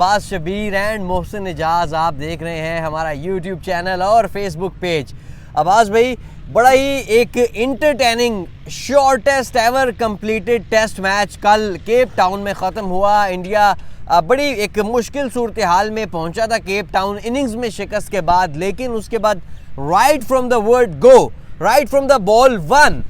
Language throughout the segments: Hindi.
अब्बास शबीर एंड मोहसिन इजाज आप देख रहे हैं हमारा यूट्यूब चैनल और फेसबुक पेज। अब्बास भाई, बड़ा ही एक entertaining shortest ever completed test match कल केप टाउन में ख़त्म हुआ। इंडिया बड़ी एक मुश्किल सूरत हाल में पहुंचा था केप टाउन इनिंग्स में शिकस्त के बाद, लेकिन उसके बाद right from the word go, right from the ball one,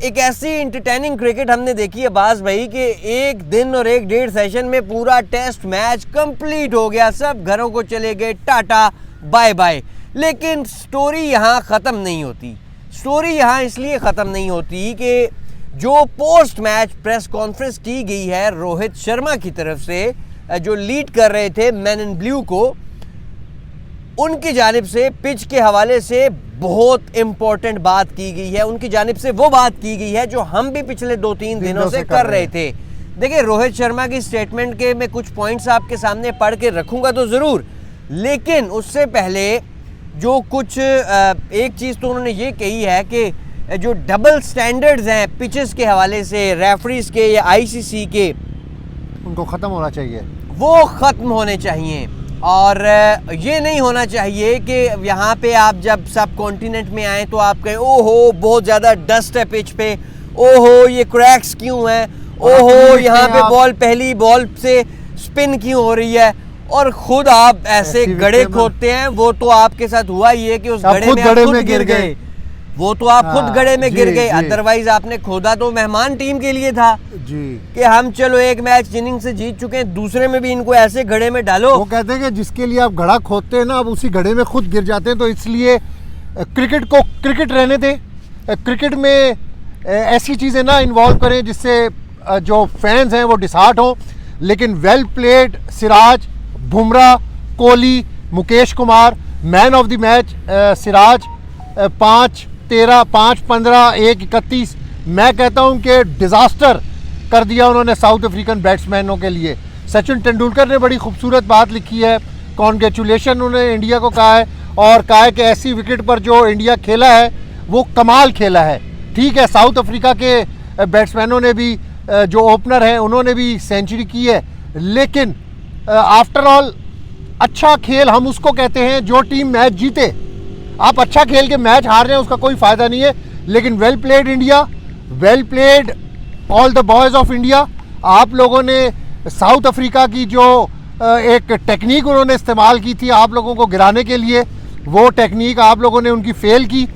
एक ऐसी इंटरटेनिंग क्रिकेट हमने देखी है बाज भाई कि एक दिन और एक डेढ़ सेशन में पूरा टेस्ट मैच कंप्लीट हो गया, सब घरों को चले गए, टाटा बाय बाय। लेकिन स्टोरी यहाँ ख़त्म नहीं होती। स्टोरी यहाँ इसलिए ख़त्म नहीं होती कि जो पोस्ट मैच प्रेस कॉन्फ्रेंस की गई है रोहित शर्मा की तरफ से, जो लीड कर रहे थे मैन इन ब्लू को, उनकी जानिब से पिच के हवाले से बहुत इंपॉर्टेंट बात की गई है। उनकी जानिब से वो बात की गई है जो हम भी पिछले 2-3 दिनों से कर रहे थे। देखिए, रोहित शर्मा की स्टेटमेंट के मैं कुछ पॉइंट्स आपके सामने पढ़ के रखूंगा तो ज़रूर, लेकिन उससे पहले जो कुछ एक चीज़ तो उन्होंने ये कही है कि जो डबल स्टैंडर्ड्स हैं पिचेस के हवाले से, रेफरीज के या आईसीसी के, उनको ख़त्म होना चाहिए, वो ख़त्म होने चाहिए। और ये नहीं होना चाहिए कि यहाँ पे आप जब सब कॉन्टिनेंट में आए तो आप कहें ओहो बहुत ज़्यादा डस्ट है पिच पे, ओहो ये क्रैक्स क्यों हैं, ओहो यहाँ पे बॉल पहली बॉल से स्पिन क्यों हो रही है, और खुद आप ऐसे गड्ढे खोदते हैं। वो तो आपके साथ हुआ ही है कि उस गड्ढे में आप खुद गिर गए, वो तो आप खुद गड्ढे में गिर गए। अदरवाइज आपने खोदा तो मेहमान टीम के लिए था जी कि हम चलो एक मैच इनिंग से जीत चुके हैं, दूसरे में भी इनको ऐसे गड्ढे में डालो। वो कहते हैं कि जिसके लिए आप गड्ढा खोदते हैं ना, आप उसी गड्ढे में खुद गिर जाते हैं। तो इसलिए क्रिकेट को क्रिकेट रहने दें, क्रिकेट में ऐसी चीज़ें ना इन्वॉल्व करें जिससे जो फैंस हैं वो डिसहार्ट हों। लेकिन well played Siraj, Bumrah, Kohli, Mukesh Kumar, man of the match Siraj, 5-13, 5-15, 1-31। मैं कहता हूं कि डिज़ास्टर कर दिया उन्होंने साउथ अफ्रीकन बैट्समैनों के लिए। सचिन तेंदुलकर ने बड़ी खूबसूरत बात लिखी है, कॉन्ग्रेचुलेशन उन्होंने इंडिया को कहा है, और कहा है कि ऐसी विकेट पर जो इंडिया खेला है वो कमाल खेला है। ठीक है, साउथ अफ्रीका के बैट्समैनों ने भी, जो ओपनर हैं उन्होंने भी सेंचुरी की है, लेकिन आफ्टर ऑल अच्छा खेल हम उसको कहते हैं जो टीम मैच जीते। आप अच्छा खेल के मैच हार रहे हैं उसका कोई फ़ायदा नहीं है। लेकिन well played India, well played all the boys of India. आप लोगों ने साउथ अफ्रीका की जो एक टेक्निक उन्होंने इस्तेमाल की थी आप लोगों को गिराने के लिए, वो टेक्निक आप लोगों ने उनकी फेल की।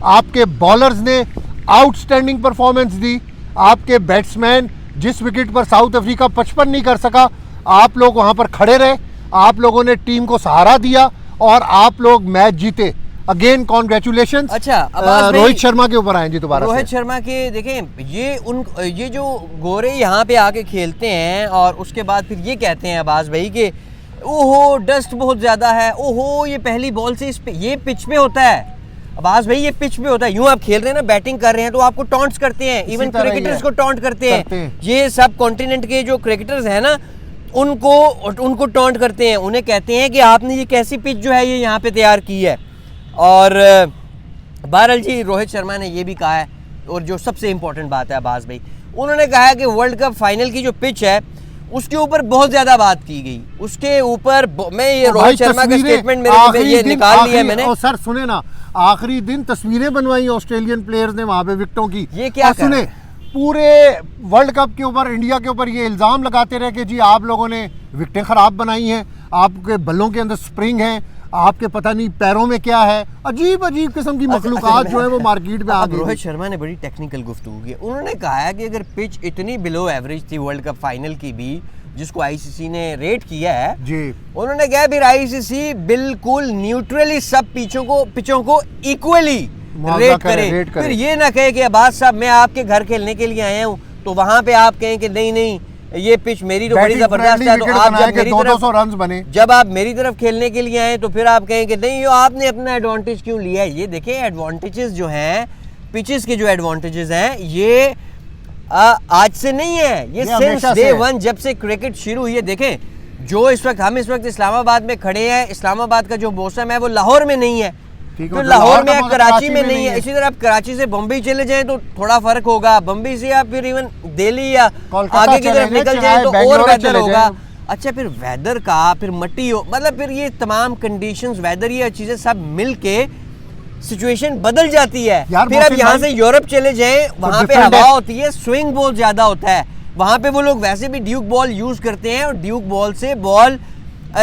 आपके बॉलर्स ने आउटस्टैंडिंग परफॉर्मेंस दी। आपके बैट्समैन, जिस विकेट पर साउथ अफ्रीका 55 नहीं कर सका, आप लोग वहाँ पर खड़े रहे, आप लोगों ने टीम को सहारा दिया और आप लोग मैच जीते। Again congratulation. अच्छा, रोहित शर्मा के ऊपर आए जी दोबारा। रोहित शर्मा के देखें, ये जो गोरे यहाँ पे आके खेलते हैं और उसके बाद फिर ये कहते हैं अब्बास भाई कि ओहो डस्ट बहुत ज़्यादा है, ओहो ये पहली बॉल से इस पे, ये पिच पे होता है अब्बास भाई, ये पिच पे होता है। यूँ आप खेल रहे हैं ना, बैटिंग कर रहे हैं तो आपको टॉन्ट्स करते हैं, इवन क्रिकेटर्स को टॉन्ट करते हैं। ये सब कॉन्टिनेंट के जो क्रिकेटर्स हैं ना, उनको टॉन्ट करते हैं, उन्हें कहते हैं कि आपने ये कैसी पिच जो है ये यहाँ पे तैयार की है। और बहरहाल जी, रोहित शर्मा ने ये भी कहा है, और जो सबसे इम्पोर्टेंट बात है अब्बास भाई, उन्होंने कहा है कि वर्ल्ड कप फाइनल की जो पिच है उसके ऊपर बहुत ज़्यादा बात की गई। उसके ऊपर मैं ये रोहित शर्मा का स्टेटमेंट मेरे ये निकाल लिया मैंने। और सर सुने ना, आखिरी दिन तस्वीरें बनवाई ऑस्ट्रेलियन प्लेयर्स ने वहाँ पे विकेटों की। ये क्या सुने, पूरे वर्ल्ड कप के ऊपर इंडिया के ऊपर ये इल्ज़ाम लगाते रहे कि जी आप लोगों ने विकेटें ख़राब बनाई हैं, आपके बल्लों के अंदर स्प्रिंग है, आपके पता नहीं पैरों में क्या है, अजीब अजीब किस्म की मखलूकात जो है वो मार्केट में आ गई। रोहित शर्मा ने बड़ी टेक्निकल गुफ्तगू की। उन्होंने कहा है कि अगर पिच इतनी बिलो एवरेज थी वर्ल्ड कप फाइनल की भी, जिसको आईसीसी ने रेट किया है जी, उन्होंने कहा फिर आईसीसी बिल्कुल न्यूट्रली सब पिचों को इक्वली रेट करे। फिर ये ना कहे कि अब्बास साहब मैं आपके घर खेलने के लिए आया हूँ तो वहां पे आप कहें कि नहीं नहीं ये पिच मेरी तो बड़ी जबरदस्त है, तो आप जब आप मेरी तरफ खेलने के लिए आए तो फिर आप कहें कि नहीं आपने अपना एडवांटेज क्यों लिया है। ये देखें, एडवांटेजेस जो हैं, पिचेस के जो एडवांटेजेस हैं, ये आज से नहीं है, ये सिंस डे वन जब से क्रिकेट शुरू हुई है। देखें, जो हम इस वक्त इस्लामाबाद में खड़े हैं, इस्लामाबाद का जो मौसम है वो लाहौर में नहीं है, तो लाहौर में है, कराची में नहीं है। इसी तरह आप कराची से बम्बई चले जाएं तो थोड़ा फर्क होगा, बम्बई से आप फिर इवन दिल्ली या आगे की तरफ निकल जाएं तो और बेहतर होगा। अच्छा फिर वेदर का, फिर मट्टी हो, मतलब फिर ये तमाम कंडीशंस, वेदर, ये चीजें सब मिलके सिचुएशन बदल जाती है। फिर अब यहाँ से यूरोप चले जाएं, वहां पे हवा होती है, स्विंग बहुत ज्यादा होता है, वहां पे वो लोग वैसे भी ड्यूक बॉल यूज करते हैं, और ड्यूक बॉल से बॉल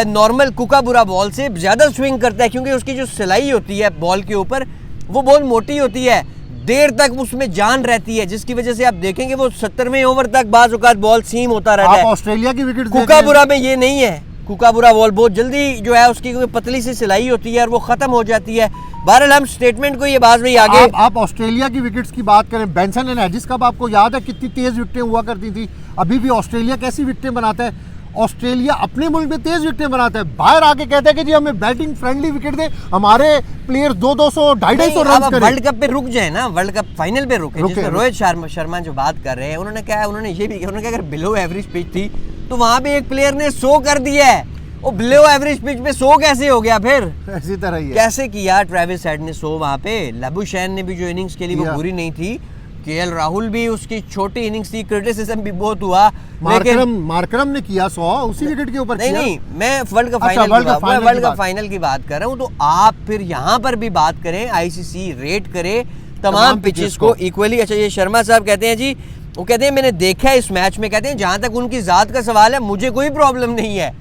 नॉर्मल कुकाबुरा बॉल से ज्यादा स्विंग करता है, क्योंकि उसकी जो सिलाई होती है बॉल के ऊपर वो बहुत मोटी होती है, देर तक उसमें जान रहती है, जिसकी वजह से आप देखेंगे वो 70वें ओवर तक बाज औकात बॉल सीम होता रहता है। ऑस्ट्रेलिया की विकेट कुकाबुरा में ये नहीं है, कुकाबुरा बॉल बहुत जल्दी जो है उसकी पतली सी सिलाई होती है और वो खत्म हो जाती है। बहरहाल हम स्टेटमेंट को ये बात में आगे आप ऑस्ट्रेलिया की विकेट्स की बात करें, बेंसन एंड हेडिस कब आपको याद है कितनी तेज विकेटें हुआ करती थी? अभी भी ऑस्ट्रेलिया कैसी विकेटें बनाता है? ऑस्ट्रेलिया अपने मुल्क में तेज विकेटें बनाता है, बाहर आके कहता है कि जी हमें बैटिंग फ्रेंडली विकेट दे, हमारे प्लेयर्स 200 250 रन करें। वर्ल्ड कप पे रुक जाए ना, वर्ल्ड कप फाइनल पे रुके, जिसमें रोहित शर्मा जो बात कर रहे हैं, उन्होंने क्या है, उन्होंने ये भी उन्होंने कहा अगर बिलो एवरेज पिच थी तो वहां पे एक प्लेयर ने 100 कर दिया है, वो बिलो एवरेज पिच पे 100 कैसे हो गया? फिर ऐसी तरह ही है। कैसे किया ट्रेविस हेड ने 100 वहां पे? लबुशैन ने भी जो इनिंग्स खेली वो बुरी नहीं थी, केएल राहुल भी उसकी छोटी इनिंग्स थी, क्रिटिसिज्म भी बहुत हुआ, लेकिन मार्करम ने किया 100 उसी विकेट के ऊपर। नहीं, मैं वर्ल्ड कप फाइनल की बात कर रहा हूँ। तो आप फिर यहाँ पर भी बात करें, आईसीसी रेट करे तमाम पिचेस को इक्वली। अच्छा, ये शर्मा साहब कहते हैं जी, वो कहते हैं मैंने देखा है इस मैच में, कहते हैं जहां तक उनकी जात का सवाल है मुझे कोई प्रॉब्लम नहीं है,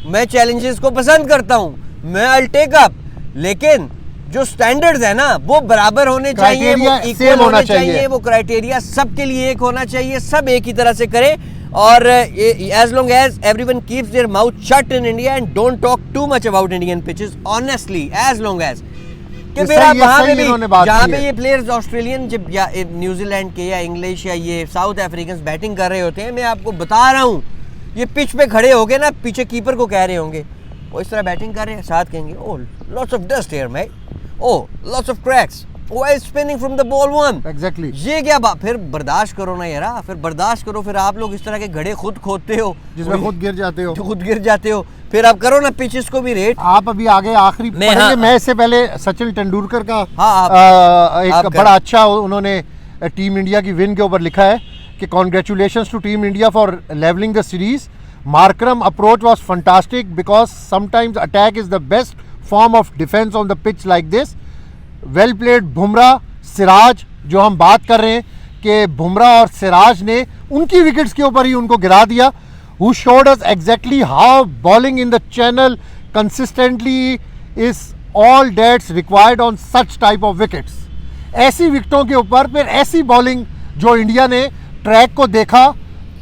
मैं चैलेंजेस को पसंद करता हूं, मैं आई टेक अप, लेकिन जो स्टैंडर्ड्स है ना वो बराबर होने चाहिए, वो इक्वल होना चाहिए, वो क्राइटेरिया सबके लिए एक होना चाहिए, सब एक ही तरह से करें। और as long as everyone keeps their mouth shut in India and don't talk too much about Indian pitches, honestly, as long as कि फिर आप वहां पे भी जहां पे ये प्लेयर्स ऑस्ट्रेलियन जब या न्यूजीलैंड के या इंग्लिश या ये साउथ अफ्रीकन बैटिंग कर रहे होते हैं, मैं आपको बता रहा हूँ, ये पिच पे खड़े होगे ना, पीछे कीपर को कह रहे होंगे, वो इस तरह बैटिंग कर रहे हैं, साथ कहेंगे oh lots of dust here mate, oh lots of cracks, why spinning from the ball one. Exactly, ये क्या बात? फिर बर्दाश्त करो ना यार, फिर बर्दाश्त करो। फिर आप लोग इस तरह के घड़े खुद खोदते हो जिसमें खुद गिर जाते हो, फिर आप करो ना पिचेस को भी रेट। आप अभी आगे आखिरी पढ़ेंगे, मैं इससे पहले सचिन तेंदुलकर का एक बड़ा अच्छा उन्होंने टीम इंडिया की विन के ऊपर लिखा है कि congratulations to team India for levelling the series, Markram approach was fantastic because sometimes attack is the best form of defence on the pitch like this, well played Bumrah, Siraj, जो हम बात कर रहे हैं कि बुमराह और सिराज ने उनकी विकेट्स के ऊपर ही उनको गिरा दिया, who showed us exactly how bowling in the channel consistently is all that's required on such type of wickets। ऐसी विकेटों के ऊपर फिर ऐसी बॉलिंग जो इंडिया ने ट्रैक को देखा,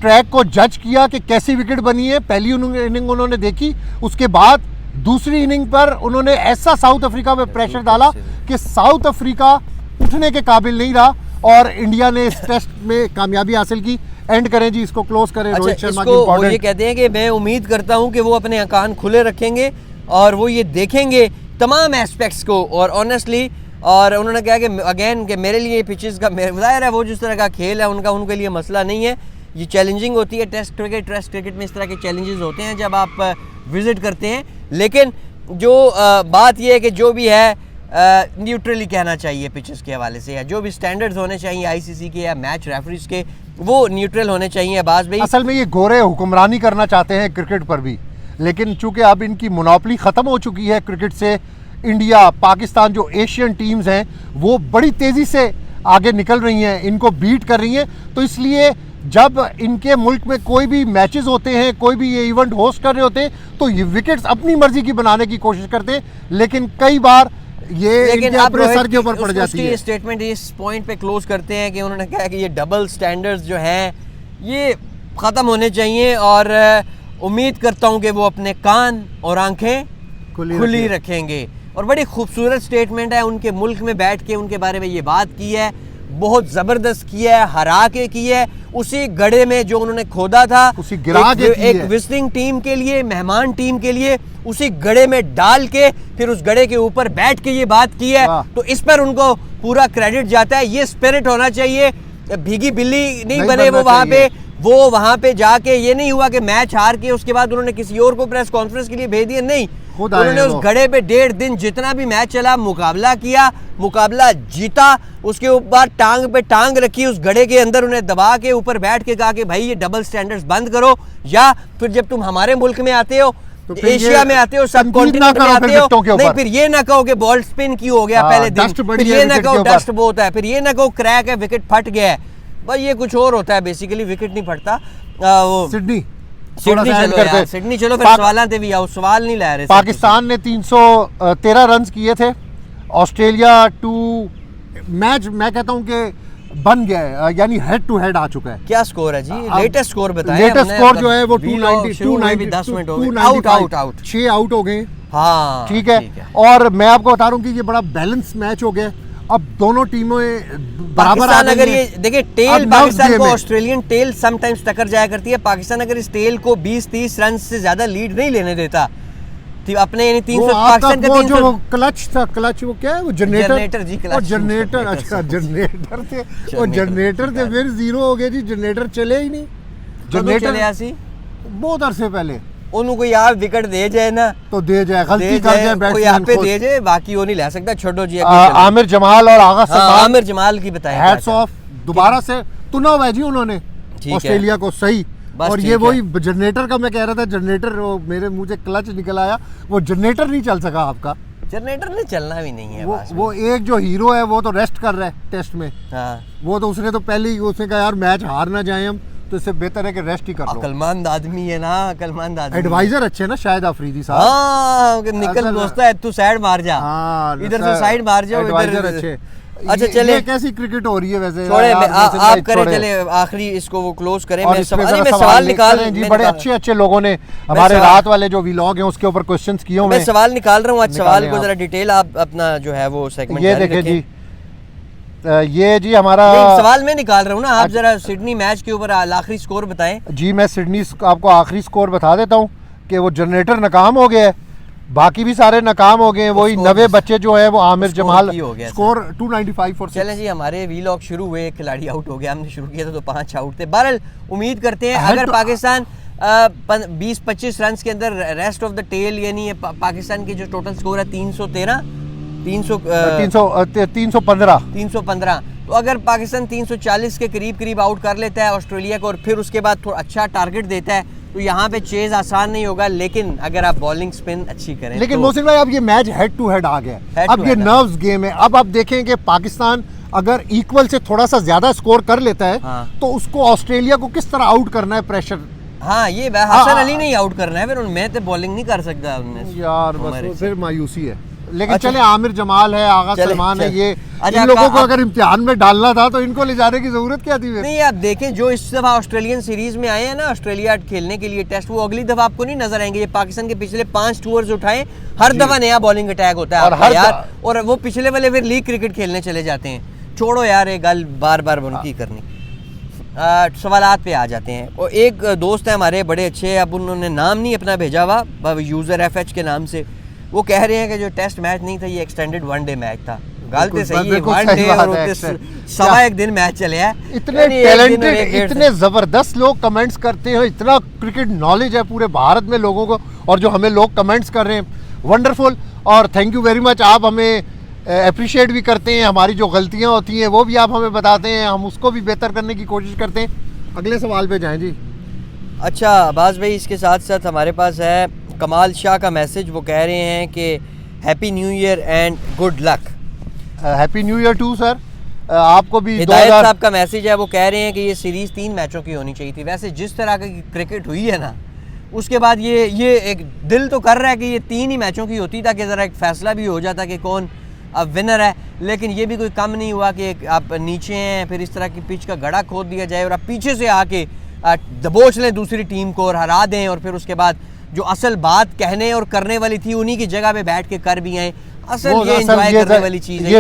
ट्रैक को जज किया कि कैसी विकेट बनी है, पहली इनिंग उन्होंने देखी, उसके बाद दूसरी इनिंग पर उन्होंने ऐसा साउथ अफ्रीका पे प्रेशर डाला कि साउथ अफ्रीका उठने के काबिल नहीं रहा और इंडिया ने इस टेस्ट में कामयाबी हासिल की। एंड करें जी, इसको क्लोज करें। रोहित शर्मा की वो ये कहते हैं कि मैं उम्मीद करता हूं कि वो अपने कान खुले रखेंगे और वो ये देखेंगे तमाम एस्पेक्ट्स को, और ऑनेस्टली, और उन्होंने कहा कि अगेन कि मेरे लिए पिचेस का जाहिर है वो जिस तरह का खेल है उनका, उनके लिए मसला नहीं है, ये चैलेंजिंग होती है टेस्ट क्रिकेट में इस तरह के चैलेंजेस होते हैं जब आप विजिट करते हैं, लेकिन जो बात ये है कि जो भी है न्यूट्रली कहना चाहिए पिचेस के हवाले से, या जो भी स्टैंडर्ड्स होने चाहिए आईसीसी के या मैच रेफरीज के, वो न्यूट्रल होने चाहिए। अब्बास भाई, असल में ये गोरे हुक्मरानी करना चाहते हैं क्रिकेट पर भी, लेकिन चूंकि अब इनकी मोनोपोली ख़त्म हो चुकी है क्रिकेट से, इंडिया, पाकिस्तान जो एशियन टीम्स हैं वो बड़ी तेज़ी से आगे निकल रही हैं, इनको बीट कर रही हैं, तो इसलिए जब इनके मुल्क में कोई भी मैचेस होते हैं, कोई भी ये इवेंट होस्ट कर रहे होते हैं, तो ये विकेट्स अपनी मर्जी की बनाने की कोशिश करते हैं, लेकिन कई बार ये इनके अपने सर के ऊपर पड़ जाती है। स्टेटमेंट इस पॉइंट पे क्लोज करते हैं कि उन्होंने कहा कि ये डबल स्टैंडर्ड्स जो हैं ये ख़त्म होने चाहिए, और उम्मीद करता हूँ कि वो अपने कान और आंखें खुली रखेंगे। और बड़ी खूबसूरत स्टेटमेंट है, उनके मुल्क में बैठ के उनके बारे में ये बात की है, बहुत ज़बरदस्त की है, हरा के की है, उसी गड्ढे में जो उन्होंने खोदा था, उसी गिरा के एक विजिटिंग टीम के लिए, मेहमान टीम के लिए, उसी गड्ढे में डाल के फिर उस गड्ढे के ऊपर बैठ के ये बात की है, तो इस पर उनको पूरा क्रेडिट जाता है। ये स्पिरिट होना चाहिए, भीगी बिल्ली नहीं बने वो वहाँ पे, वो वहां पे जाके ये नहीं हुआ कि मैच हार के उसके बाद उन्होंने किसी और को प्रेस कॉन्फ्रेंस के लिए भेज दिया, नहीं, उन्होंने उस घड़े पे 1.5 दिन जितना भी मैच चला मुकाबला किया, मुकाबला जीता, उसके ऊपर टांग पे टांग रखी, उस घड़े के अंदर उन्हें दबा के ऊपर बैठ के कहा कि भाई ये डबल स्टैंडर्ड्स बंद करो, या फिर जब तुम हमारे मुल्क में आते हो, तो एशिया में आते हो, सब कॉन्टिनेंट में आते हो, नहीं फिर ये ना कहो कि बॉल स्पिन की हो गया पहले दिन, फिर ये ना कहो डस्ट बहुत है, फिर ये ना कहो क्रैक है, विकेट फट गया है, भाई ये कुछ और होता है, बेसिकली विकेट नहीं फटता। सिडनी चलो यार, सिडनी चलो, फिर सवाल थे भी आओ, सवाल नहीं ला रहे। पाकिस्तान ने 313 रन किए थे, ऑस्ट्रेलिया 2 मैच मैं कहता हूं कि बन गया है, यानी हेड टू हेड आ चुका है। क्या स्कोर है जी, लेटेस्ट स्कोर बताएं। लेटेस्ट स्कोर जो है वो 290 10 मिनट हो गए, आउट 6 आउट हो गए। हाँ ठीक है, और मैं आपको बता रहा हूँ कि ये बड़ा बैलेंस मैच हो गया। अब दोनों टीमों बराबर आ गई। अगर ये देखिए टेल पाकिस्तान को, ऑस्ट्रेलियन टेल समटाइम्स टक्कर जाया करती है, पाकिस्तान अगर इस टेल को 20-30 रन से ज्यादा लीड नहीं लेने देता अपने, यानी 300 पाकिस्तान का 300 जो क्लच था, क्लच वो क्या है, वो जनरेटर जी, और जनरेटर, अच्छा जनरेटर थे, वो जनरेटर थे, फिर 0 हो गए जी, जनरेटर चले ही नहीं। जनरेटर बहुत अरसे पहले उनको यार विकेट दे जाए ना तो दे जाए, गलती कर जाए बैट्समैन यहाँ पे दे जाए, बाकी वो नहीं ले सकता। छोड़ो जी, आमिर जमाल और आगा सलमान, आमिर जमाल की बताएं, हैट्स ऑफ, दोबारा से चुनाव है जी उन्होंने ऑस्ट्रेलिया को सही। और ये वही जनरेटर का मैं कह रहा था, जनरेटर वो मेरे मुंह से क्लच निकल आया, वो जनरेटर नहीं चल सका आपका, जनरेटर ने चलना भी नहीं है। वो एक जो हीरो है वो तो रेस्ट कर रहा है टेस्ट में, वो तो उसने तो पहले ही उसने कहा यार मैच हार ना जाए हम, तो इससे बेहतर है कि रेस्ट ही कर लो। अकलमंद आदमी है ना, अकलमंद आदमी, एडवाइजर अच्छे ना शायद अफरीदी साहब। हाँ, निकल दोस्ता है, तू साइड मार जा, इधर से साइड मार जाओ, एडवाइजर अच्छे। अच्छा चले, कैसी क्रिकेट हो रही है वैसे, छोड़े आप करें, चले आखिरी इसको वो क्लोज करें। मैं सवाल निकाल जी, बड़े अच्छे लोगों ने हमारे रात वाले जो व्लॉग हैं उसके ऊपर क्वेश्चंस किए। मैं सवाल निकाल रहा हूँ, आज सवाल को जरा डिटेल आप अपना जो है वो सेगमेंट ये देखें जी, ये जी हमारा सवाल मैं निकाल रहा हूँ ना, आप जरा सिडनी मैच के ऊपर आखिरी स्कोर बताएं। जी मैं सिडनी आपको आखिरी स्कोर बता देता हूँ कि वो जनरेटर नाकाम हो गया है, बाकी भी सारे नाकाम हो गए हैं, वही 90 बच्चे जो है वो आमिर जमाल स्कोर 295 फॉर 6। चलें जी, हमारे वीलॉग शुरू हुए, खिलाड़ी आउट हो गया, हमने शुरू किया था तो 5 आउट थे। बहरहाल उम्मीद करते हैं अगर पाकिस्तान 20-25 रन के अंदर रेस्ट ऑफ द टेल, यानी पाकिस्तान की जो टोटल स्कोर है 315, तो अगर पाकिस्तान 340 के करीब आउट कर लेता है ऑस्ट्रेलिया को और फिर उसके बाद थोड़ा अच्छा टारगेट देता है, तो यहाँ पे चेज आसान नहीं होगा, लेकिन अगर आप बॉलिंग स्पिन अच्छी करें। लेकिन तो मोहसिन भाई अब ये मैच हेड टू हेड आ गया, अब ये नर्व्स गेम है। अब आप देखें कि पाकिस्तान अगर इक्वल से थोड़ा सा ज्यादा स्कोर कर लेता है, तो उसको ऑस्ट्रेलिया को किस तरह आउट करना है, प्रेशर। हाँ, ये हसन अली नहीं आउट करना है, फिर मैं तो बॉलिंग नहीं कर सकता यार, बस फिर मायूसी है। लेकिन चले आमिर जमाल है, आगा सलमान है, ये इन लोगों को अगर इम्तिहान में डालना था तो इनको ले जाने की जरूरत क्या थी? नहीं, आप देखें जो इस दफा ऑस्ट्रेलियन सीरीज में आए हैं ना ऑस्ट्रेलिया खेलने के लिए टेस्ट, वो अगली दफा आपको नहीं नजर आएंगे। ये पाकिस्तान के पिछले 5 टूर्स उठाए, हर दफा नया बॉलिंग अटैक होता है और यार, और वो पिछले वाले फिर लीग क्रिकेट खेलने चले जाते हैं। छोड़ो यार, ये गल बार बार उनकी करनी। सवालात पे आ जाते हैं। और एक दोस्त है हमारे बड़े अच्छे, अब उन्होंने नाम नहीं अपना भेजा हुआ, यूजर FH के नाम से, वो कह रहे हैं कि जो टेस्ट मैच नहीं था ये एक्सटेंडेड 1 डे मैच था। गलती सही है, 1 डे और 1.25 दिन मैच चले हैं। इतने टैलेंटेड, इतने जबरदस्त लोग कमेंट्स करते हैं, इतना क्रिकेट नॉलेज है पूरे भारत में लोगों को, और जो हमें लोग कमेंट्स कर रहे हैं, वंडरफुल, और थैंक यू वेरी मच। आप हमें अप्रिशिएट भी करते हैं, हमारी जो गलतियां होती हैं वो भी आप हमें बताते हैं, हम उसको भी बेहतर करने की कोशिश करते हैं। अगले सवाल पे जाएं जी। अच्छा अब्बास भाई, इसके साथ साथ हमारे पास है कमाल शाह का मैसेज। वो कह रहे हैं कि happy new year and good luck. Happy new year to sir, आपको भी। हिदायत साहब का मैसेज है, वो कह रहे हैं कि ये सीरीज़ 3 मैचों की होनी चाहिए थी। वैसे जिस तरह की क्रिकेट हुई है ना, उसके बाद ये एक दिल तो कर रहा है कि ये 3 ही मैचों की होती, ताकि ज़रा एक फैसला भी हो जाता कि कौन अब विनर है। लेकिन ये भी कोई कम नहीं हुआ कि आप नीचे हैं, फिर इस तरह की पिच का गड़ा खोद दिया जाए और आप पीछे से आके दबोच लें दूसरी टीम को और हरा दें, और फिर उसके बाद जो असल बात कहने और करने वाली थी उन्हीं की जगह पे बैठ के कर भी आए। असल ये एंजॉय करने वाली चीज है।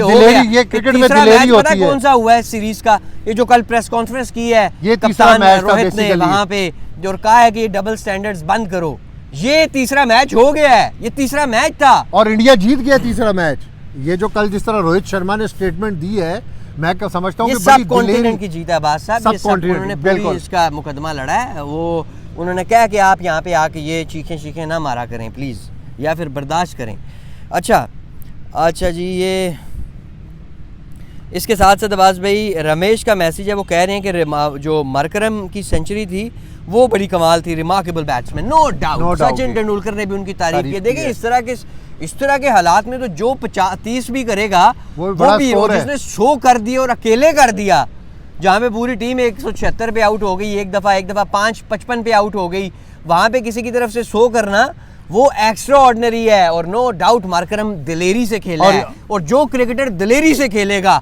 ये क्रिकेट में दिलेरी होती है। कौन सा हुआ है सीरीज का, ये जो कल प्रेस कॉन्फ्रेंस की है ये कप्तान रोहित ने वहां पे जो कहा है कि ये डबल स्टैंडर्ड्स बंद करो, ये तीसरा मैच हो गया है, ये तीसरा मैच था और इंडिया जीत गया तीसरा मैच। ये जो कल जिस तरह रोहित शर्मा ने स्टेटमेंट दी है, मैं क्या समझता हूँ ये कि बड़ी सब कॉन्टिनेंट दिलेरी की जीत है अब्बास साहब, ये सब सब कॉन्टिनेंट, उन्होंने पूरी बिल्कुल। इसका मुकदमा लड़ा है। वो उन्होंने कहा कि आप यहाँ पे आके ये चीखें ना मारा करें प्लीज़, या फिर बर्दाश्त करें। अच्छा जी, ये इसके साथ साथ अब्बास भाई रमेश का मैसेज है, वो कह रहे हैं कि जो मार्करम की सेंचुरी थी वो बड़ी कमाल थी, remarkable batsman, no doubt. Sachin Tendulkar ने भी उनकी तारीफ की। देखिए इस तरह के हालात में तो जो 30 भी करेगा वो भी जिसने 100 कर दिया और अकेले कर दिया, जहाँ पे पूरी टीम 176 पे आउट हो गई, एक दफ़ा 55 पे आउट हो गई, वहाँ पे किसी की तरफ से 100 करना वो एक्स्ट्रा ऑर्डिनरी है। और नो डाउट मार्करम दिलेरी से खेला है, और जो क्रिकेटर दिलेरी से खेलेगा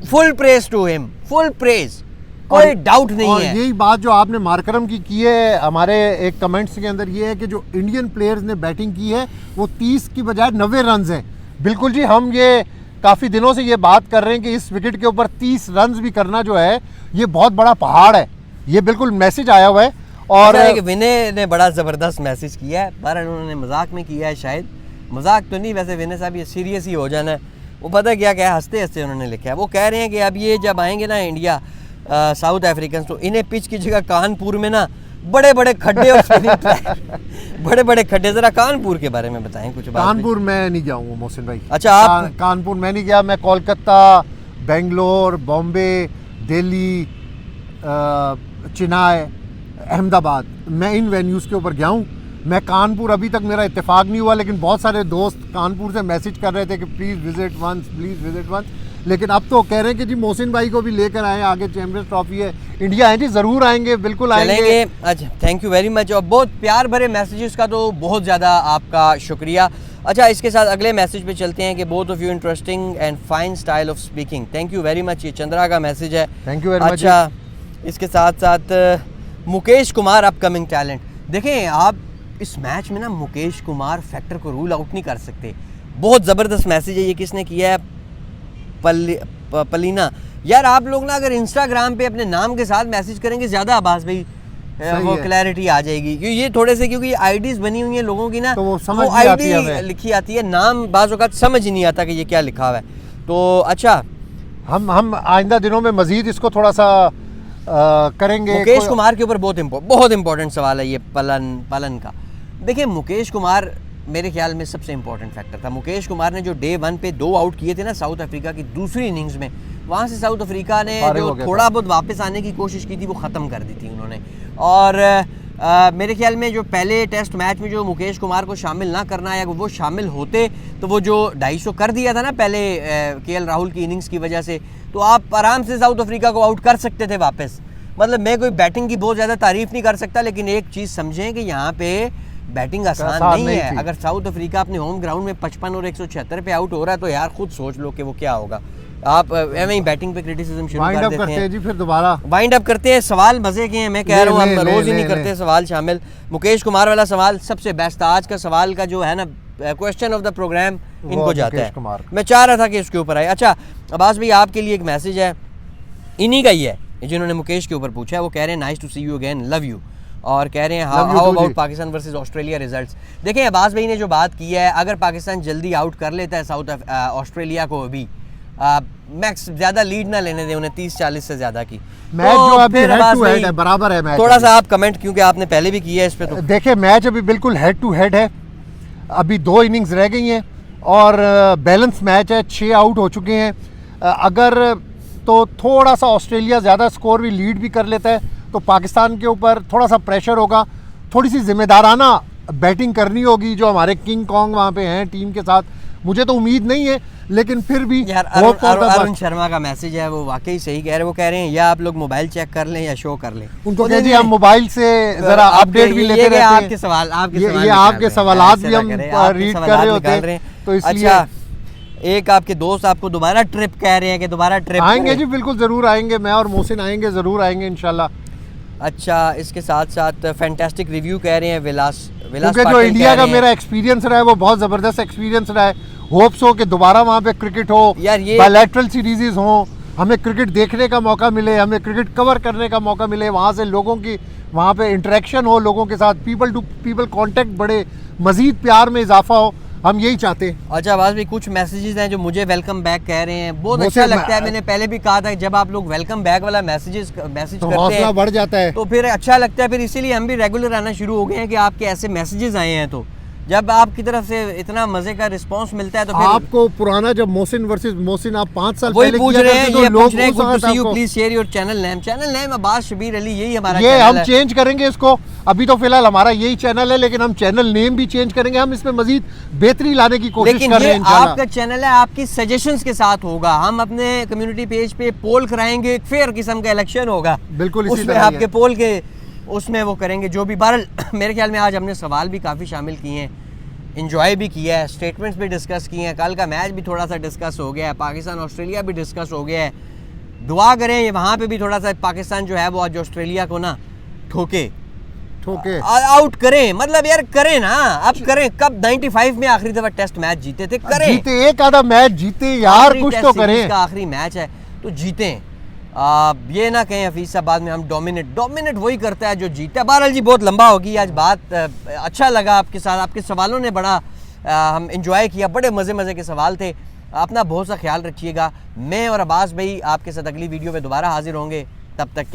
full praise to him, full praise, कोई डाउट नहीं और है। यही बात जो आपने मार्करम की है, हमारे एक कमेंट्स के अंदर ये है कि जो इंडियन प्लेयर्स ने बैटिंग की है वो 30 की बजाय 90 रन हैं। बिल्कुल जी, हम ये काफ़ी दिनों से ये बात कर रहे हैं कि इस विकेट के ऊपर 30 रन भी करना जो है ये बहुत बड़ा पहाड़ है। ये बिल्कुल मैसेज आया हुआ है। और विनय ने बड़ा ज़बरदस्त मैसेज किया है, पर उन्होंने मजाक में किया है, शायद मजाक तो नहीं, वैसे विनय साहब ये सीरियस ही हो जाना है। वो पता क्या है, हंसते हंसते उन्होंने लिखा है। वो कह रहे हैं कि अब ये जब आएंगे ना इंडिया साउथ अफ्रीकन, तो इन्हें पिच की जगह कानपुर में ना बड़े बड़े खड्डे और बड़े बड़े खड्डे। जरा कानपुर के बारे में बताएं कुछ बात। कानपुर मैं नहीं गया हूँ मोहसिन भाई। अच्छा, आप कानपुर मैं नहीं गया। मैं कोलकाता, बेंगलोर, बॉम्बे, दिल्ली, चेन्नई, अहमदाबाद, मैं इन वेन्यूज़ के ऊपर गया हूँ। मैं कानपुर अभी तक मेरा इत्तेफाक नहीं हुआ, लेकिन बहुत सारे दोस्त कानपुर से मैसेज कर रहे थे कि प्लीज़ विजिट वंस। लेकिन अब तो कह रहे हैं कि जी मोहसिन भाई को भी लेकर आए, आगे चैंपियंस ट्रॉफी है, इंडिया है जी, ज़रूर आएंगे, बिल्कुल आएंगे। अच्छा, थैंक यू वेरी मच, और बहुत प्यार भरे मैसेजेस का तो बहुत ज़्यादा आपका शुक्रिया। अच्छा, इसके साथ अगले मैसेज पे चलते हैं कि both of you interesting and fine style of speaking, thank you very much. ये चंद्रा का मैसेज है, थैंक यू वेरी मच। अच्छा, इसके साथ साथ मुकेश कुमार अपकमिंग टैलेंट। देखें आप, इस मैच में ना मुकेश कुमार फैक्टर को रूल आउट नहीं कर सकते। बहुत ज़बरदस्त मैसेज है। ये किसने किया है? पलीना। यार आप लोग ना अगर इंस्टाग्राम पे अपने नाम के साथ मैसेज करेंगे ज़्यादा अब्बास भाई वो क्लैरिटी आ जाएगी, क्योंकि ये थोड़े से, क्योंकि आईडीज बनी हुई हैं लोगों की ना, तो वो आईडी लिखी आती है, नाम बाज़ औक़ात समझ ही नहीं आता कि ये क्या लिखा हुआ है। तो अच्छा, हम आइंदा दिनों में मज़ीद इसको थोड़ा सा करेंगे। मुकेश कुमार के ऊपर बहुत इंपॉर्टेंट सवाल है ये पलन का। देखिए मुकेश कुमार मेरे ख्याल में सबसे इंपॉर्टेंट फैक्टर था। मुकेश कुमार ने जो डे 1 पे 2 आउट किए थे ना साउथ अफ्रीका की दूसरी इनिंग्स में, वहाँ से साउथ अफ्रीका ने जो थोड़ा बहुत वापस आने की कोशिश की थी वो ख़त्म कर दी थी उन्होंने। और मेरे ख्याल में जो पहले टेस्ट मैच में जो मुकेश कुमार को शामिल ना करना है, वो शामिल होते तो वो जो 250 कर दिया था ना पहले केएल राहुल की इनिंग्स की वजह से, तो आप आराम से साउथ अफ्रीका को आउट कर सकते थे वापस। मतलब मैं कोई बैटिंग की बहुत ज़्यादा तारीफ़ नहीं कर सकता, लेकिन एक चीज़ समझें कि यहाँ पे बैटिंग आसान नहीं है। अगर साउथ अफ्रीका अपने होम ग्राउंड में 55 और 176 पे आउट हो रहा है तो यार खुद सोच लो कि वो क्या होगा। आप एवं ही बैटिंग पे क्रिटिसिज्म शुरू कर देते हैं जी, फिर दोबारा वाइंड अप करते हैं। सवाल मजे के हैं, मैं कह रहा हूँ हम रोज ही नहीं करते सवाल शामिल। मुकेश कुमार वाला सवाल सबसे बेस्ट था। आज का सवाल का जो है ना क्वेश्चन ऑफ द प्रोग्राम इनको जाता है, मैं चाह रहा था कि इसके ऊपर आए। अच्छा अब्बास भाई, आपके लिए एक मैसेज है, इन्हीं का ही है जिन्होंने मुकेश के ऊपर पूछा है। वो कह रहे हैं nice to see you again, love you, और कह रहे हैं how about Pakistan versus Australia results. देखें अब्बास भाई ने जो बात की है, अगर पाकिस्तान जल्दी आउट कर लेता है ऑस्ट्रेलिया को, अभी मैक्स ज़्यादा लीड ना लेने दें उन्हें 30-40 से ज़्यादा की, मैच तो जो अभी हेड टू हेड है, बराबर है मैच। थोड़ा सा आप कमेंट, क्योंकि आपने पहले भी किया है इस पे। तो देखिए मैच अभी बिल्कुल हेड टू हेड है, अभी 2 इनिंग्स रह गई हैं और बैलेंस मैच है, 6 आउट हो चुके हैं। अगर तो थोड़ा सा ऑस्ट्रेलिया ज़्यादा स्कोर भी लीड भी कर लेता है तो पाकिस्तान के ऊपर थोड़ा सा प्रेशर होगा, थोड़ी सी जिम्मेदाराना बैटिंग करनी होगी जो हमारे किंग कॉन्ग वहाँ पे हैं टीम के साथ। मुझे तो उम्मीद नहीं है, लेकिन फिर भी यार अरुण शर्मा का मैसेज है, वो वाकई सही कह रहे हैं। वो कह रहे हैं या आप लोग मोबाइल चेक कर लें या शो कर लें। उनको कह दिया हम मोबाइल से जरा अपडेट भी लेते रहते हैं। आपके सवाल आपके सवालात भी हम रीड कर रहे होते हैं, तो इसलिए एक आपके दोस्त आपको दोबारा ट्रिप कह रहे हैं कि दोबारा ट्रिप आएंगे जी, बिल्कुल ज़रूर आएंगे, मैं और मोहसिन आएंगे, ज़रूर आएंगे इंशाल्लाह। अच्छा, इसके साथ साथ फैंटास्टिक रिव्यू कह रहे हैं विलास क्योंकि जो इंडिया का मेरा एक्सपीरियंस रहा है वो बहुत ज़बरदस्त एक्सपीरियंस रहा है। होप्स हो कि दोबारा वहाँ पे क्रिकेट हो, बायलैटरल सीरीज़ हो, हमें क्रिकेट देखने का मौका मिले, हमें क्रिकेट कवर करने का मौका मिले, वहाँ से लोगों की वहाँ पे इंटरेक्शन हो लोगों के साथ, पीपल टू पीपल कांटेक्ट बढ़े, मज़ीद प्यार में इजाफा हो। हम यही चाहते हैं। अच्छा अब्बास भाई, कुछ मैसेजेस हैं जो मुझे वेलकम बैक कह रहे हैं, बहुत मुझे अच्छा लगता है। मैंने पहले भी कहा था जब आप लोग वेलकम बैक वाला मैसेज तो करते हौसला हैं बढ़ जाता है। तो फिर अच्छा लगता है। फिर इसीलिए हम भी रेगुलर आना शुरू हो गए हैं कि आपके ऐसे मैसेजेस आए हैं, तो जब आपकी तरफ से इतना मजे का रिस्पांस मिलता है तो फिर आपको पुराना जब मोहसिन वर्सेस मोहसिन आप 5 साल वही पहले पूछ किया रहे हैं, करते तो ये लोग पूछ रहे हैं उस गुड टू वक्त सी यू, आपको- please share your channel name Abbas Shabbir Ali, यही हमारा ये चैनल हम है। चेंज करेंगे इसको। अभी तो फिलहाल हमारा यही चैनल है, लेकिन हम चैनल नेम भी चेंज करेंगे। हम इसमें मजीद बेहतरी लाने की कोशिश लेकिन कर रहे ये हैं इंशाल्लाह। आपका चैनल है, आपकी सजेशंस के साथ होगा। हम अपने कम्युनिटी पेज पे पोल कराएंगे, एक फेयर किस्म का इलेक्शन होगा, बिल्कुल इसी उसमें तरह ही आपके है। पोल के उसमें वो करेंगे जो भी। बहरहाल मेरे ख्याल में आज हमने सवाल भी काफ़ी शामिल किए हैं, इंजॉय भी किया है, स्टेटमेंट्स भी डिस्कस किए हैं, कल का मैच भी थोड़ा सा डिस्कस हो गया है, पाकिस्तान ऑस्ट्रेलिया भी डिस्कस हो गया है। दुआ करें ये वहाँ पे भी थोड़ा सा पाकिस्तान जो है वो आज ऑस्ट्रेलिया को ना ठोके आउट करें, मतलब यार करें ना, अब करें। कब 95 में आखिरी दफा टेस्ट मैच जीते थे, करें। जीते, एक आधा मैच जीते यार, आखिरी कुछ टेस्ट तो सीरीज करें। का आखिरी मैच है तो जीतें। ये ना कहें हफीज साहब बाद में हम डोमिनेट वही करता है जो जीता है। बहरहाल जी बहुत लंबा होगी आज बात। अच्छा लगा आपके साथ, आपके सवालों ने बड़ा हम इंजॉय किया, बड़े मज़े के सवाल थे। अपना बहुत सा ख्याल रखिएगा। मैं और अब्बास भाई आपके साथ अगली वीडियो में दोबारा हाजिर होंगे, तब तक के